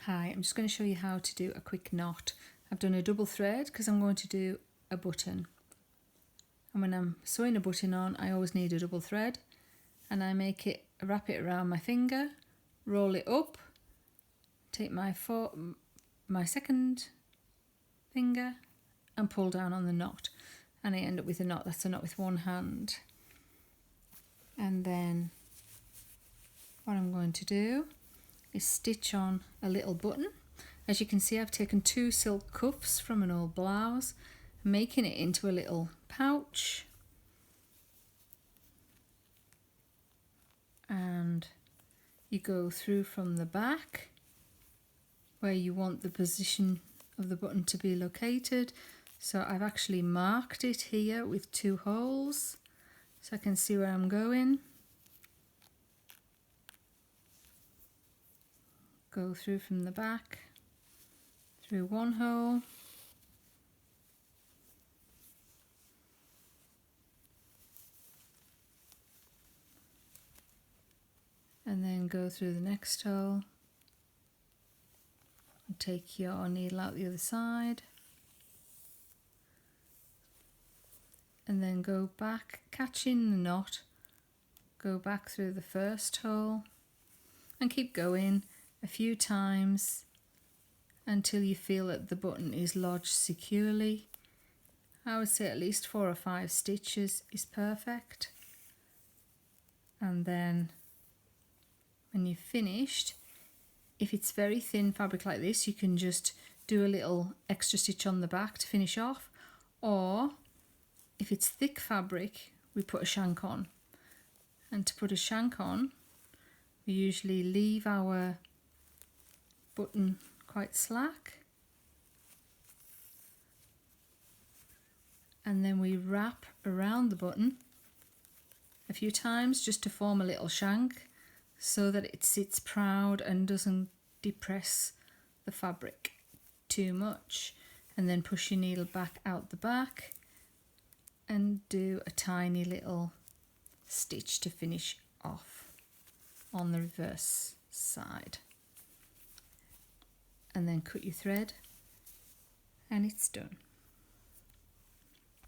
Hi, I'm just going to show you how to do a quick knot. I've done a double thread because I'm going to do a button. And when I'm sewing a button on, I always need a double thread. And I wrap it around my finger, roll it up, take my second finger and pull down on the knot. And I end up with a knot. That's a knot with one hand. And then what I'm going to do is stitch on a little button. As you can see, I've taken 2 silk cuffs from an old blouse, making it into a little pouch, and you go through from the back where you want the position of the button to be located. So I've actually marked it here with 2 holes so I can see where I'm going. Go through from the back, through 1 hole, and then go through the next hole and take your needle out the other side, and then go back, catching the knot, go back through the first hole and keep going a few times until you feel that the button is lodged securely. I would say at least 4 or 5 stitches is perfect. And then when you've finished, if it's very thin fabric like this, you can just do a little extra stitch on the back to finish off, or if it's thick fabric, we put a shank on. And to put a shank on, we usually leave our button quite slack, and then we wrap around the button a few times just to form a little shank so that it sits proud and doesn't depress the fabric too much. And then push your needle back out the back and do a tiny little stitch to finish off on the reverse side. And then cut your thread and it's done.